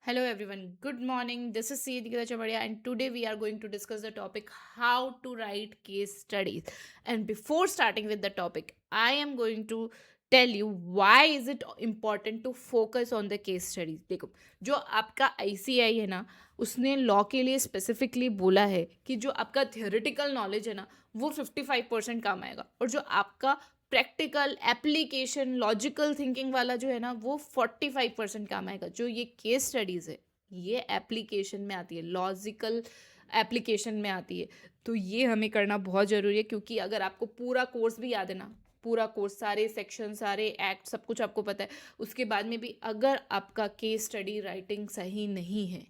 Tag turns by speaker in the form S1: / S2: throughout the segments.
S1: Hello everyone, good morning. This is Seedhika Chamadia, and today we are going to discuss the topic how to write case studies. And before starting with the topic, I am going to tell you why is it important to focus on the case studies. देखो, जो आपका ICI है ना, उसने law के लिए specifically बोला है कि जो आपका थियोरिटिकल नॉलेज है ना, वो 55% काम आएगा, और जो आपका प्रैक्टिकल एप्लीकेशन लॉजिकल थिंकिंग वाला जो है ना, वो 45% काम आएगा. जो ये केस स्टडीज़ है, ये एप्लीकेशन में आती है, लॉजिकल एप्लीकेशन में आती है. तो ये हमें करना बहुत ज़रूरी है, क्योंकि अगर आपको पूरा कोर्स भी याद है ना, पूरा कोर्स, सारे सेक्शन, सारे एक्ट, सब कुछ आपको पता है, उसके बाद में भी अगर आपका केस स्टडी राइटिंग सही नहीं है,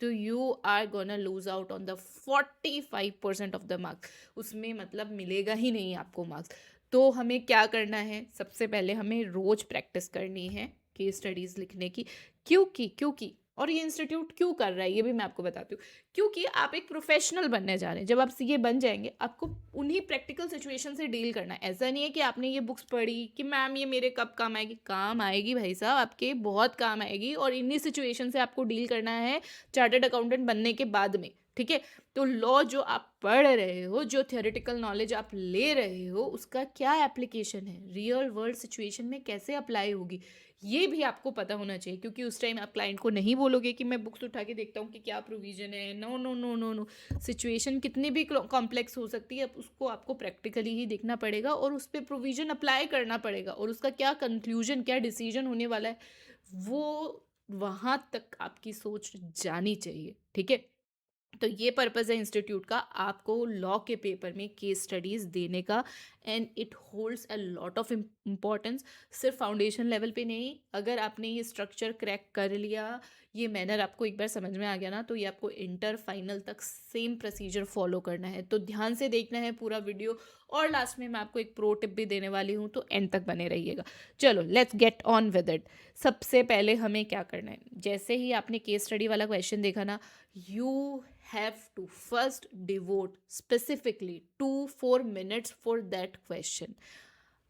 S1: तो you are gonna lose out on the 45% of the marks. उसमें मतलब मिलेगा ही नहीं आपको मार्क्स. तो हमें क्या करना है, सबसे पहले हमें रोज़ प्रैक्टिस करनी है केस स्टडीज़ लिखने की. क्योंकि और ये इंस्टीट्यूट क्यों कर रहा है, ये भी मैं आपको बताती हूँ. क्योंकि आप एक प्रोफेशनल बनने जा रहे हैं. जब आप सीए बन जाएंगे, आपको उन्हीं प्रैक्टिकल सिचुएशन से डील करना है. ऐसा नहीं है कि आपने ये बुक्स पढ़ी कि मैम ये मेरे कब काम आएगी. काम आएगी भाई साहब, आपके बहुत काम आएगी, और इन्हीं सिचुएशन से आपको डील करना है चार्टर्ड अकाउंटेंट बनने के बाद में. ठीक है. तो लॉ जो आप पढ़ रहे हो, जो थियोरेटिकल नॉलेज आप ले रहे हो, उसका क्या एप्लीकेशन है, रियल वर्ल्ड सिचुएशन में कैसे अप्लाई होगी, ये भी आपको पता होना चाहिए. क्योंकि उस टाइम आप क्लाइंट को नहीं बोलोगे कि मैं बुक्स उठा के देखता हूँ कि क्या प्रोविजन है. No no no no no. Situation कितनी भी कॉम्प्लेक्स हो सकती है, उसको आपको प्रैक्टिकली ही देखना पड़ेगा, और उस पर प्रोविजन अप्लाई करना पड़ेगा, और उसका क्या कंक्लूजन, क्या डिसीजन होने वाला है, वो वहाँ तक आपकी सोच जानी चाहिए. ठीक है. तो ये पर्पज़ है इंस्टीट्यूट का, आपको लॉ के पेपर में केस स्टडीज़ देने का. And it holds a lot of importance. सिर्फ फाउंडेशन लेवल पे नहीं, अगर आपने ये स्ट्रक्चर क्रैक कर लिया, ये मैनर आपको एक बार समझ में आ गया ना, तो ये आपको इंटर फाइनल तक सेम प्रोसीजर फॉलो करना है. तो ध्यान से देखना है पूरा वीडियो, और लास्ट में मैं आपको एक प्रो टिप भी देने वाली हूँ, तो एंड तक बने रहिएगा. चलो let's get on with it. सबसे पहले हमें क्या करना है, जैसे ही आपने केस स्टडी वाला क्वेश्चन देखा ना, you have to first devote specifically 2-4 minutes for that question.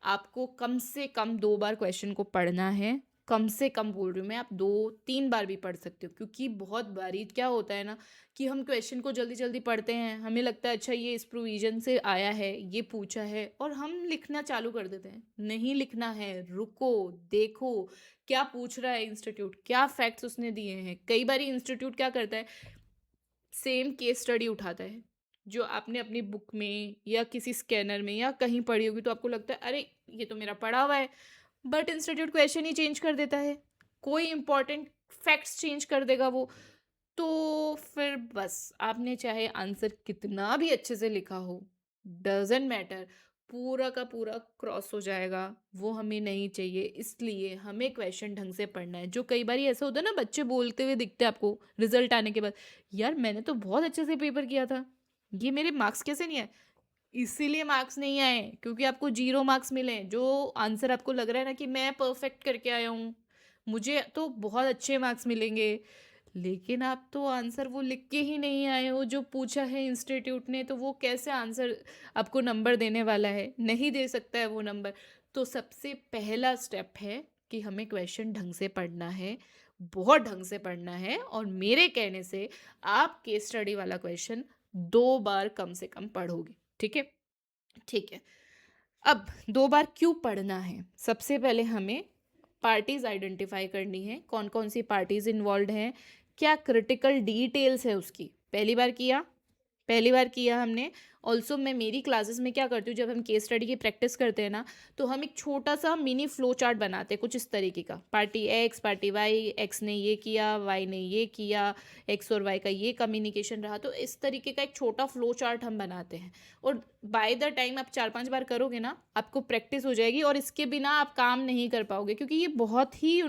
S1: आपको कम से कम 2 बार क्वेश्चन को पढ़ना है. कम से कम बोल रही हूँ मैं, आप 2-3 बार भी पढ़ सकते हो. क्योंकि बहुत बारी क्या होता है ना, कि हम क्वेश्चन को जल्दी जल्दी पढ़ते हैं, हमें लगता है अच्छा ये इस प्रोविजन से आया है, ये पूछा है, और हम लिखना चालू कर देते हैं. नहीं लिखना है, रुको, देखो क्या पूछ रहा है इंस्टीट्यूट, क्या फैक्ट्स उसने दिए हैं. कई बार इंस्टीट्यूट क्या करता है, सेम केस स्टडी उठाता है जो आपने अपनी बुक में या किसी स्कैनर में या कहीं पढ़ी होगी, तो आपको लगता है अरे ये तो मेरा पढ़ा हुआ है, but institute question he change कर देता है, कोई इंपॉर्टेंट फैक्ट्स चेंज कर देगा वो. तो फिर बस, आपने चाहे आंसर कितना भी अच्छे से लिखा हो, डजेंट मैटर, पूरा का पूरा क्रॉस हो जाएगा. वो हमें नहीं चाहिए. इसलिए हमें क्वेश्चन ढंग से पढ़ना है. जो कई बार ऐसा होता है ना, बच्चे बोलते हुए दिखते हैं आपको रिजल्ट आने के बाद, यार मैंने तो बहुत अच्छे से पेपर किया था, ये मेरे मार्क्स कैसे नहीं आए. इसीलिए मार्क्स नहीं आए क्योंकि आपको 0 मार्क्स मिले. जो आंसर आपको लग रहा है ना कि मैं परफेक्ट करके आया हूँ, मुझे तो बहुत अच्छे मार्क्स मिलेंगे, लेकिन आप तो आंसर वो लिख के ही नहीं आए हो जो पूछा है इंस्टीट्यूट ने, तो वो कैसे आंसर आपको नंबर देने वाला है, नहीं दे सकता है वो नंबर. तो सबसे पहला स्टेप है कि हमें क्वेश्चन ढंग से पढ़ना है, बहुत ढंग से पढ़ना है. और मेरे कहने से आप केस स्टडी वाला क्वेश्चन 2 बार कम से कम पढ़ोगे. ठीक है. ठीक है. अब 2 बार क्यों पढ़ना है, सबसे पहले हमें पार्टीज आइडेंटिफाई करनी है, कौन कौन सी पार्टीज इन्वॉल्व हैं, क्या क्रिटिकल डिटेल्स है उसकी. पहली बार किया हमने. ऑल्सो मैं मेरी क्लासेस में क्या करती हूँ, जब हम केस स्टडी की प्रैक्टिस करते हैं ना, तो हम एक छोटा सा मिनी फ्लो चार्ट बनाते हैं कुछ इस तरीके का. Party X, party Y, X ने ये किया, वाई ने ये किया, एक्स और वाई का ये कम्युनिकेशन रहा. तो इस तरीके का एक छोटा फ्लो चार्ट हम बनाते हैं. और बाय द टाइम आप 4-5 बार करोगे ना, आपको प्रैक्टिस हो जाएगी, और इसके बिना आप काम नहीं कर पाओगे. क्योंकि ये बहुत ही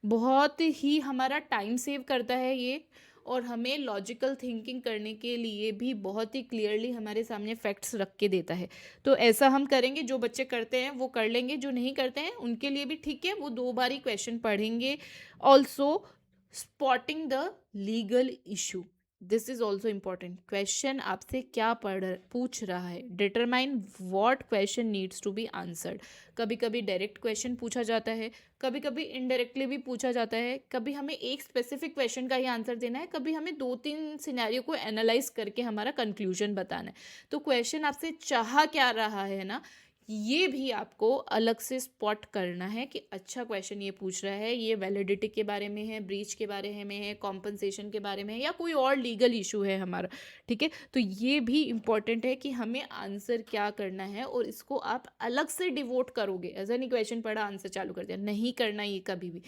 S1: बहुत ही हमारा टाइम सेव करता है ये, और हमें लॉजिकल थिंकिंग करने के लिए भी बहुत ही क्लियरली हमारे सामने फैक्ट्स रख के देता है. तो ऐसा हम करेंगे. जो बच्चे करते हैं वो कर लेंगे, जो नहीं करते हैं उनके लिए भी ठीक है, वो 2 बार ही क्वेश्चन पढ़ेंगे. Also spotting the legal issue. This is also important, question आपसे क्या पूछ रहा है, determine what question needs to be answered. कभी कभी डायरेक्ट क्वेश्चन पूछा जाता है, कभी कभी इनडायरेक्टली भी पूछा जाता है, कभी हमें एक स्पेसिफिक क्वेश्चन का ही आंसर देना है, कभी हमें 2-3 सिनेरियो को एनालाइज करके हमारा कंक्लूजन बताना है। तो क्वेश्चन आपसे चाह क्या रहा है ना, ये भी आपको अलग से स्पॉट करना है कि अच्छा क्वेश्चन ये पूछ रहा है, ये वैलिडिटी के बारे में है, ब्रीच के बारे में है, कॉम्पनसेशन के बारे में है, या कोई और लीगल इशू है हमारा। ठीक है, तो ये भी इम्पॉर्टेंट है कि हमें आंसर क्या करना है, और इसको आप अलग से डिवोट करोगे। ऐसा नहीं क्वेश्चन पढ़ा आंसर चालू कर दिया, नहीं करना ये कभी भी।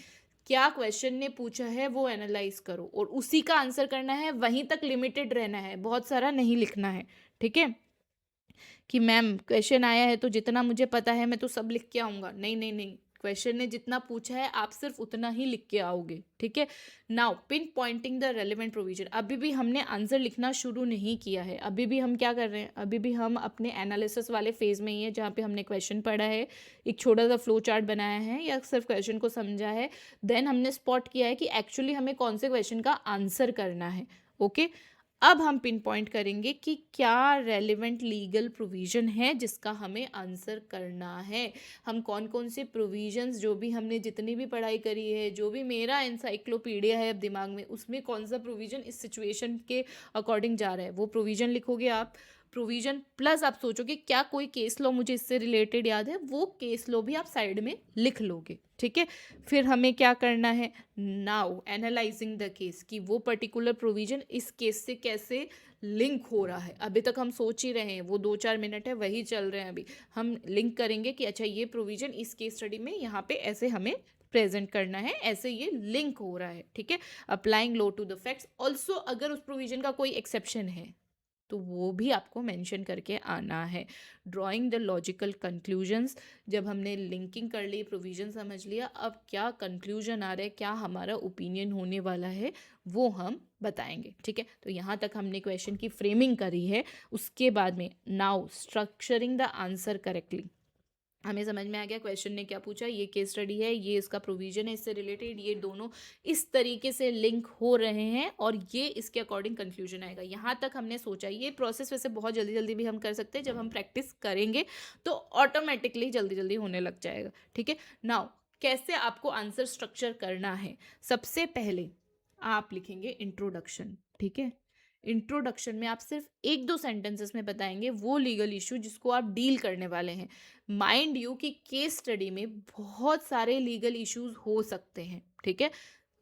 S1: क्या क्वेश्चन ने पूछा है वो एनालाइज करो, और उसी का आंसर करना है, वहीं तक लिमिटेड रहना है, बहुत सारा नहीं लिखना है। ठीक है, कि मैम क्वेश्चन आया है तो जितना मुझे पता है मैं तो सब लिख के आऊँगा, नहीं नहीं नहीं, क्वेश्चन ने जितना पूछा है आप सिर्फ उतना ही लिख के आओगे। ठीक है, now pin Poynting the relevant provision. अभी भी हमने आंसर लिखना शुरू नहीं किया है, अभी भी हम क्या कर रहे हैं, अभी भी हम अपने एनालिसिस वाले फेज में ही है, जहाँ पे हमने क्वेश्चन पढ़ा है, एक छोटा सा फ्लो चार्ट बनाया है या सिर्फ क्वेश्चन को समझा है, देन हमने स्पॉट किया है कि एक्चुअली हमें कौन से क्वेश्चन का आंसर करना है। ओके, अब हम पिन पॉइंट करेंगे कि क्या रेलिवेंट लीगल प्रोविजन है जिसका हमें आंसर करना है। हम कौन कौन से प्रोविजंस, जो भी हमने जितनी भी पढ़ाई करी है, जो भी मेरा एनसाइक्लोपीडिया है अब दिमाग में, उसमें कौन सा प्रोविजन इस सिचुएशन के अकॉर्डिंग जा रहा है, वो प्रोविजन लिखोगे आप। प्रोविजन प्लस आप सोचोगे क्या कोई केस लॉ मुझे इससे रिलेटेड याद है, वो केस लॉ भी आप साइड में लिख लोगे। ठीक है, फिर हमें क्या करना है, नाउ एनालाइजिंग द केस, कि वो पर्टिकुलर प्रोविजन इस केस से कैसे लिंक हो रहा है। अभी तक हम सोच ही रहे हैं, वो 2-4 मिनट है वही चल रहे हैं, अभी हम लिंक करेंगे कि अच्छा ये प्रोविजन इस केस स्टडी में यहाँ पे ऐसे हमें प्रेजेंट करना है, ऐसे ये लिंक हो रहा है। ठीक है, applying law to the facts also, अगर उस प्रोविजन का कोई एक्सेप्शन है तो वो भी आपको मेंशन करके आना है। ड्राइंग द लॉजिकल कंक्लूजन्स, जब हमने लिंकिंग कर ली, प्रोविजन समझ लिया, अब क्या कंक्लूजन आ रहा है, क्या हमारा ओपिनियन होने वाला है, वो हम बताएंगे। ठीक है, तो यहाँ तक हमने क्वेश्चन की फ्रेमिंग करी है। उसके बाद में now structuring the answer correctly, हमें समझ में आ गया क्वेश्चन ने क्या पूछा, ये केस स्टडी है, ये इसका प्रोविजन है इससे रिलेटेड, ये दोनों इस तरीके से लिंक हो रहे हैं और ये इसके अकॉर्डिंग कंक्लूजन आएगा। यहाँ तक हमने सोचा। ये प्रोसेस वैसे बहुत जल्दी जल्दी भी हम कर सकते हैं, जब हम प्रैक्टिस करेंगे तो ऑटोमेटिकली जल्दी जल्दी होने लग जाएगा। ठीक है, नाउ कैसे आपको आंसर स्ट्रक्चर करना है, सबसे पहले आप लिखेंगे इंट्रोडक्शन। ठीक है, इंट्रोडक्शन में आप सिर्फ 1-2 सेंटेंसेस में बताएंगे वो लीगल इशू जिसको आप डील करने वाले हैं। माइंड यू कि केस स्टडी में बहुत सारे लीगल इश्यूज हो सकते हैं। ठीक है,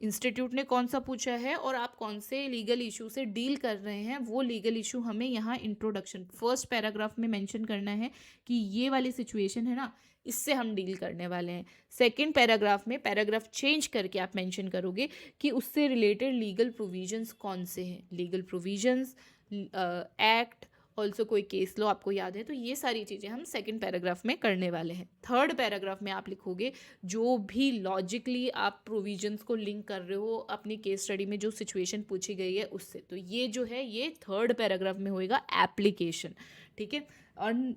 S1: इंस्टीट्यूट ने कौन सा पूछा है और आप कौन से लीगल इशू से डील कर रहे हैं, वो लीगल इशू हमें यहाँ इंट्रोडक्शन फर्स्ट पैराग्राफ में मेंशन करना है कि ये वाली सिचुएशन है ना, इससे हम डील करने वाले हैं। सेकंड पैराग्राफ में पैराग्राफ चेंज करके आप मेंशन करोगे कि उससे रिलेटेड लीगल प्रोविजंस कौन से हैं, लीगल प्रोविजंस, एक्ट, ऑल्सो कोई केस लो आपको याद है, तो ये सारी चीज़ें हम सेकंड पैराग्राफ में करने वाले हैं। थर्ड पैराग्राफ में आप लिखोगे जो भी लॉजिकली आप प्रोविजंस को लिंक कर रहे हो अपनी केस स्टडी में जो सिचुएशन पूछी गई है उससे, तो ये जो है ये थर्ड पैराग्राफ में होएगा एप्लीकेशन। ठीक है, और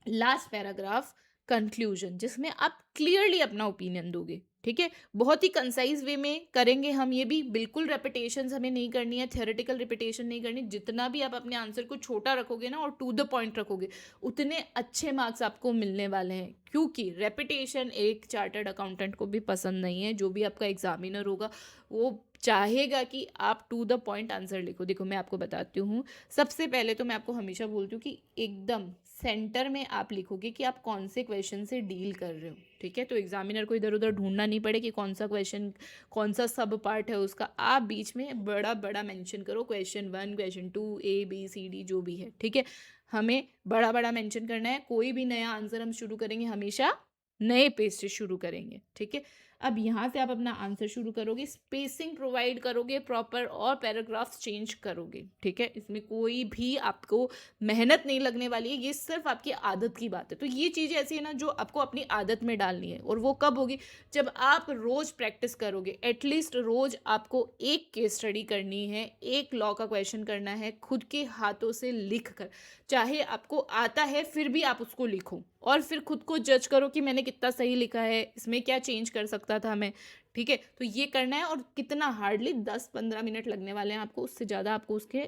S1: लास्ट पैराग्राफ कंक्लूजन, जिसमें आप क्लियरली अपना ओपिनियन दोगे। ठीक है, बहुत ही कंसाइज वे में करेंगे हम, ये भी बिल्कुल रेपिटेशंस हमें नहीं करनी है, थ्योरेटिकल रिपीटेशन नहीं करनी। जितना भी आप अपने आंसर को छोटा रखोगे ना और टू द पॉइंट रखोगे, उतने अच्छे मार्क्स आपको मिलने वाले हैं, क्योंकि रेपिटेशन एक चार्टर्ड अकाउंटेंट को भी पसंद नहीं है। जो भी आपका एग्जामिनर होगा वो चाहेगा कि आप टू द पॉइंट आंसर लिखो। देखो मैं आपको बताती हूँ, सबसे पहले तो मैं आपको हमेशा बोलती हूँ कि एकदम सेंटर में आप लिखोगे कि आप कौन से क्वेश्चन से डील कर रहे हो। ठीक है, तो एग्जामिनर को इधर उधर ढूंढना नहीं पड़े कि कौन सा क्वेश्चन, कौन सा सब पार्ट है उसका। आप बीच में बड़ा बड़ा मेंशन करो, क्वेश्चन 1, क्वेश्चन 2, ABCD जो भी है। ठीक है, हमें बड़ा बड़ा मेंशन करना है। कोई भी नया आंसर हम शुरू करेंगे हमेशा नए पेज से शुरू करेंगे। ठीक है, अब यहाँ से आप अपना आंसर शुरू करोगे, स्पेसिंग प्रोवाइड करोगे प्रॉपर और पैराग्राफ्स चेंज करोगे। ठीक है, इसमें कोई भी आपको मेहनत नहीं लगने वाली है, ये सिर्फ आपकी आदत की बात है। तो ये चीज़ें ऐसी है ना जो आपको अपनी आदत में डालनी है, और वो कब होगी, जब आप रोज़ प्रैक्टिस करोगे। एटलीस्ट रोज़ आपको एक केस स्टडी करनी है, एक लॉ का क्वेश्चन करना है, खुद के हाथों से लिख कर, चाहे आपको आता है फिर भी आप उसको लिखो और फिर खुद को जज करो कि मैंने कितना सही लिखा है, इसमें क्या चेंज कर सकता था मैं। ठीक है, तो ये करना है और कितना हार्डली 10-15 मिनट लगने वाले हैं आपको, उससे ज़्यादा आपको उसके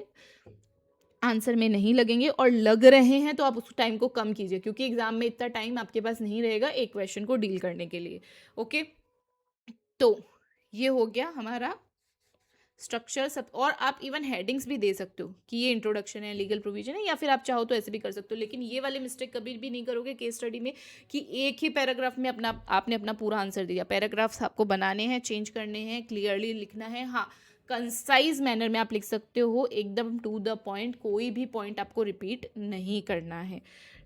S1: आंसर में नहीं लगेंगे, और लग रहे हैं तो आप उस टाइम को कम कीजिए, क्योंकि एग्जाम में इतना टाइम आपके पास नहीं रहेगा एक क्वेश्चन को डील करने के लिए। ओके, तो ये हो गया हमारा स्ट्रक्चर सब, और आप इवन हेडिंग्स भी दे सकते हो कि ये इंट्रोडक्शन है, लीगल प्रोविजन है, या फिर आप चाहो तो ऐसे भी कर सकते हो। लेकिन ये वाले मिस्टेक कभी भी नहीं करोगे केस स्टडी में कि एक ही पैराग्राफ में आपने अपना पूरा आंसर दिया। पैराग्राफ्स आपको बनाने हैं, चेंज करने हैं, क्लियरली लिखना है। हाँ, कंसाइज मैनर में आप लिख सकते हो, एकदम टू द पॉइंट, कोई भी पॉइंट आपको रिपीट नहीं करना है।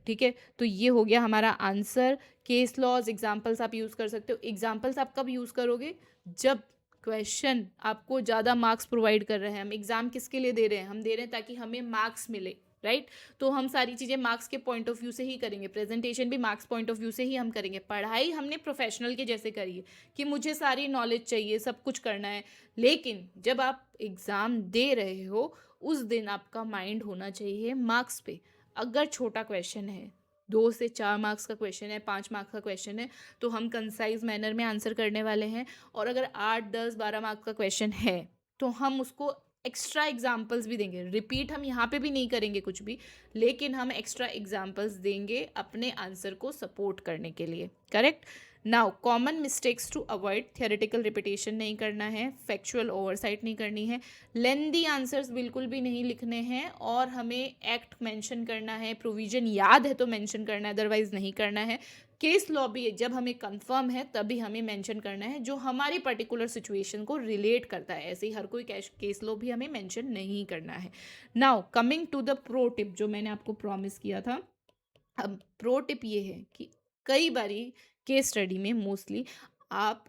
S1: ठीक है, तो ये हो गया हमारा आंसर। केस लॉज, एग्जाम्पल्स आप यूज़ कर सकते हो। एग्जाम्पल्स आप कब यूज़ करोगे? जब क्वेश्चन आपको ज़्यादा मार्क्स प्रोवाइड कर रहे हैं। हम एग्ज़ाम किसके लिए दे रहे हैं? हम दे रहे हैं ताकि हमें मार्क्स मिले, राइट? तो हम सारी चीज़ें मार्क्स के पॉइंट ऑफ व्यू से ही करेंगे, प्रेजेंटेशन भी मार्क्स पॉइंट ऑफ व्यू से ही हम करेंगे। पढ़ाई हमने प्रोफेशनल के जैसे करी है कि मुझे सारी नॉलेज चाहिए, सब कुछ करना है। लेकिन जब आप एग्ज़ाम दे रहे हो, उस दिन आपका माइंड होना चाहिए मार्क्स पे। अगर छोटा क्वेश्चन है, 2 से 4 मार्क्स का क्वेश्चन है, 5 मार्क्स का क्वेश्चन है, तो हम कंसाइज मैनर में आंसर करने वाले हैं। और अगर 8, 10, 12 मार्क्स का क्वेश्चन है, तो हम उसको एक्स्ट्रा एग्जाम्पल्स भी देंगे। रिपीट हम यहाँ पे भी नहीं करेंगे कुछ भी, लेकिन हम एक्स्ट्रा एग्जाम्पल्स देंगे अपने आंसर को सपोर्ट करने के लिए। Correct? Now, common mistakes to avoid: theoretical repetition नहीं करना है, फैक्चुअल ओवरसाइट नहीं करनी है, लेंदी आंसर्स बिल्कुल भी नहीं लिखने हैं, और हमें एक्ट मेंशन करना है, प्रोविजन याद है तो मेंशन करना है, अदरवाइज नहीं करना है। केस लॉ भी जब हमें कंफर्म है तभी हमें मेंशन करना है, जो हमारी पर्टिकुलर सिचुएशन को रिलेट करता है। ऐसे ही हर कोई केस लॉ भी हमें मेंशन नहीं करना है। Now coming to the pro tip, जो मैंने आपको प्रॉमिस किया था। अब प्रो टिप ये है कि कई बारी केस स्टडी में मोस्टली आप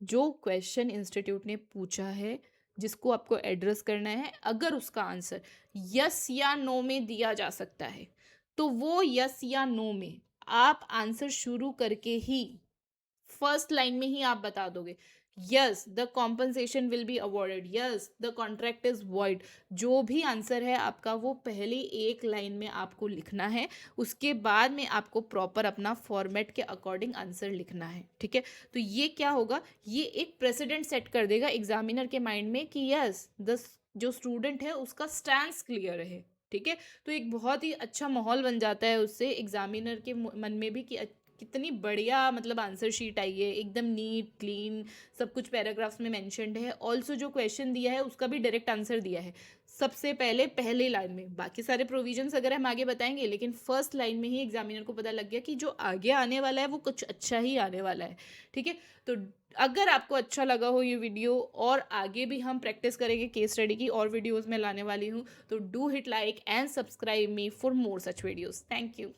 S1: जो क्वेश्चन इंस्टीट्यूट ने पूछा है, जिसको आपको एड्रेस करना है, अगर उसका आंसर यस या नो में दिया जा सकता है, तो वो यस या नो में आप आंसर शुरू करके ही फर्स्ट लाइन में ही आप बता दोगे, yes the compensation will be awarded, yes the contract is void. जो भी आंसर है आपका, वो पहले एक लाइन में आपको लिखना है, उसके बाद में आपको प्रॉपर अपना फॉर्मेट के अकॉर्डिंग आंसर लिखना है। ठीक है, तो ये क्या होगा, ये एक प्रेसिडेंट सेट कर देगा एग्जामिनर के माइंड में कि यस द जो स्टूडेंट है उसका स्टैंस क्लियर है। ठीक है, तो एक बहुत ही अच्छा माहौल बन जाता है उससे एग्जामिनर के मन में भी कि कितनी बढ़िया मतलब आंसर शीट आई है, एकदम नीट क्लीन, सब कुछ पैराग्राफ्स में मेंशन्ड है। ऑल्सो जो क्वेश्चन दिया है उसका भी डायरेक्ट आंसर दिया है सबसे पहले पहले लाइन में। बाकी सारे प्रोविजंस अगर हम आगे बताएंगे, लेकिन फर्स्ट लाइन में ही एग्जामिनर को पता लग गया कि जो आगे आने वाला है वो कुछ अच्छा ही आने वाला है। ठीक है, तो अगर आपको अच्छा लगा हो ये वीडियो, और आगे भी हम प्रैक्टिस करेंगे केस स्टडी की, और वीडियोज़ में लाने वाली हूँ, तो do hit like and subscribe me for more such videos. Thank you.